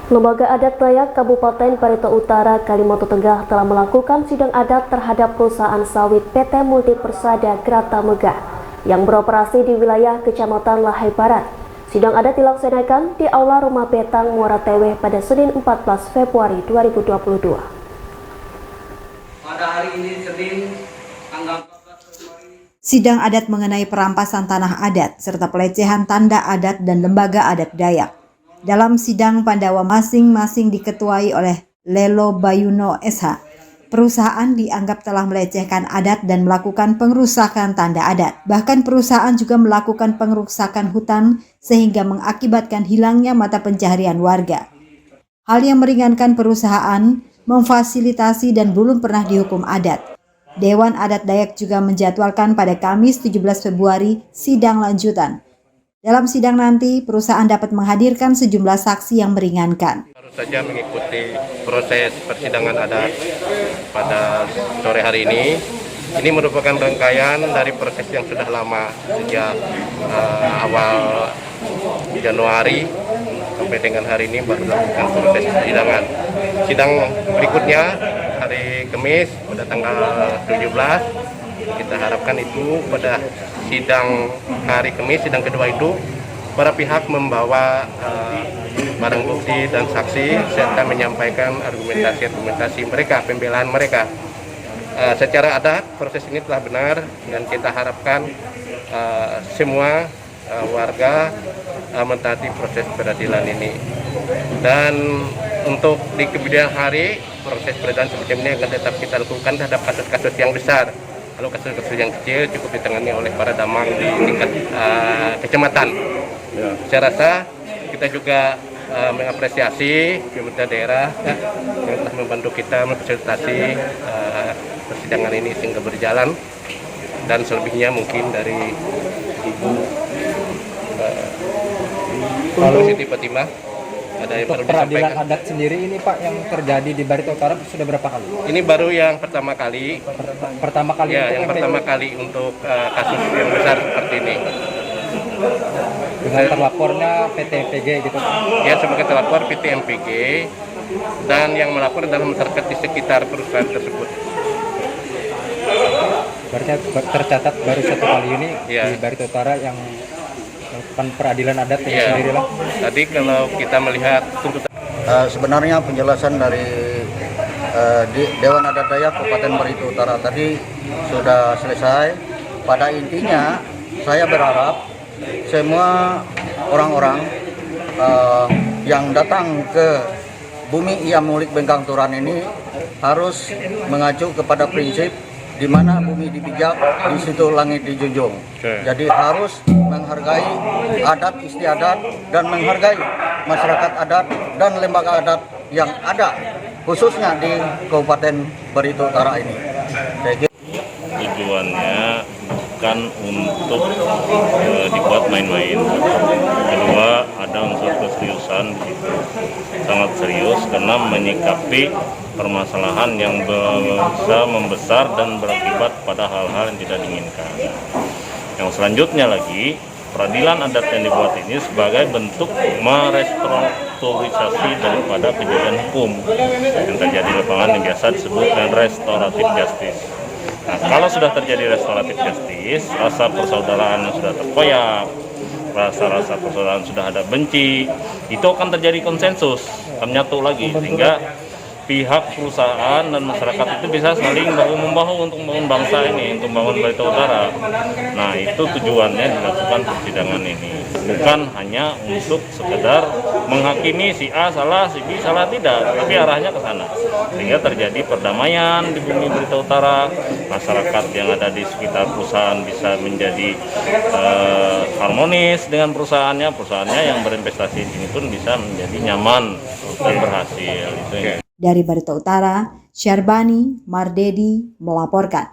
Lembaga Adat Dayak Kabupaten Barito Utara, Kalimantan Tengah telah melakukan sidang adat terhadap perusahaan sawit PT Multi Persada Grata Megah yang beroperasi di wilayah Kecamatan Lahai Barat. Sidang adat dilaksanakan di Aula Rumah Betang Muara Teweh pada Senin 14 Februari 2022. Pada hari ini Senin tanggal 14 Februari. Sidang adat mengenai perampasan tanah adat serta pelecehan tanda adat dan lembaga adat Dayak. Dalam sidang Pandawa masing-masing diketuai oleh Lelo Bayuno SH. Perusahaan dianggap telah melecehkan adat dan melakukan pengrusakan tanda adat. Bahkan perusahaan juga melakukan pengrusakan hutan sehingga mengakibatkan hilangnya mata pencaharian warga. Hal yang meringankan perusahaan, memfasilitasi dan belum pernah dihukum adat. Dewan Adat Dayak juga menjadwalkan pada Kamis 17 Februari sidang lanjutan. Dalam sidang nanti, perusahaan dapat menghadirkan sejumlah saksi yang meringankan. Baru saja mengikuti proses persidangan adat pada sore hari ini. Ini merupakan rangkaian dari proses yang sudah lama sejak awal Januari sampai dengan hari ini baru dilakukan proses persidangan. Sidang berikutnya hari Kamis pada tanggal 17. Kita harapkan itu pada sidang hari Kamis, sidang kedua itu para pihak membawa barang bukti dan saksi serta menyampaikan argumentasi mereka, pembelaan mereka. Secara adat proses ini telah benar dan kita harapkan semua warga mentaati proses peradilan ini. Dan untuk di kemudian hari proses peradilan seperti ini akan tetap kita lakukan terhadap kasus-kasus yang besar. Kalau kasus-kasus yang kecil cukup ditangani oleh para damang di tingkat kecamatan. Ya. Saya rasa kita juga mengapresiasi pemerintah daerah yang telah membantu kita memfasilitasi persidangan ini sehingga berjalan, dan selebihnya mungkin dari Ibu Siti Fatimah. Ada yang perlu peradilan adat sendiri ini Pak yang terjadi di Barito Utara sudah berapa kali? Ini baru yang pertama kali. Pertama kali. Ya, yang pertama kali untuk kasus yang besar seperti ini. Dengan terlapornya PT MPG gitu. Ya, sebagai terlapor PT MPG dan yang melapor adalah masyarakat di sekitar perusahaan tersebut. Berarti tercatat baru satu kali ini ya. Di Barito Utara yang peradilan adat itu sendiri lah. Tadi kalau kita melihat tuntutan sebenarnya penjelasan dari Dewan Adat Dayak Kabupaten Barito Utara tadi sudah selesai. Pada intinya saya berharap semua orang-orang yang datang ke bumi Ia Mulik Bengkang Turan ini harus mengacu kepada prinsip di mana bumi dipijak, di situ langit dijunjung. Jadi harus menghargai adat istiadat dan menghargai masyarakat adat dan lembaga adat yang ada khususnya di Kabupaten Barito Utara ini. Tujuannya bukan untuk dibuat main-main. Kedua, ada unsur keseriusan di situ, sangat serius karena menyikapi permasalahan yang bisa membesar dan berakibat pada hal-hal yang tidak diinginkan. Yang selanjutnya lagi, peradilan adat yang dibuat ini sebagai bentuk merestrukturisasi daripada kejadian hukum yang terjadi di lapangan yang biasa disebut dengan restoratif justice. Nah, kalau sudah terjadi restoratif justice, rasa persaudaraan yang sudah terkoyak, rasa-rasa persaudaraan sudah ada benci, itu akan terjadi konsensus, akan menyatu lagi, sehingga pihak perusahaan dan masyarakat itu bisa saling bahu-membahu untuk membangun bangsa ini, untuk membangun Barito Utara. Nah, itu tujuannya dilakukan persidangan ini. Bukan hanya untuk sekedar menghakimi si A salah, si B salah, tidak, tapi arahnya ke sana. Sehingga terjadi perdamaian di bumi Barito Utara, masyarakat yang ada di sekitar perusahaan bisa menjadi harmonis dengan perusahaannya yang berinvestasi di sini pun bisa menjadi nyaman dan berhasil. Itu Dari Barito Utara, Syarbani Mardedi melaporkan.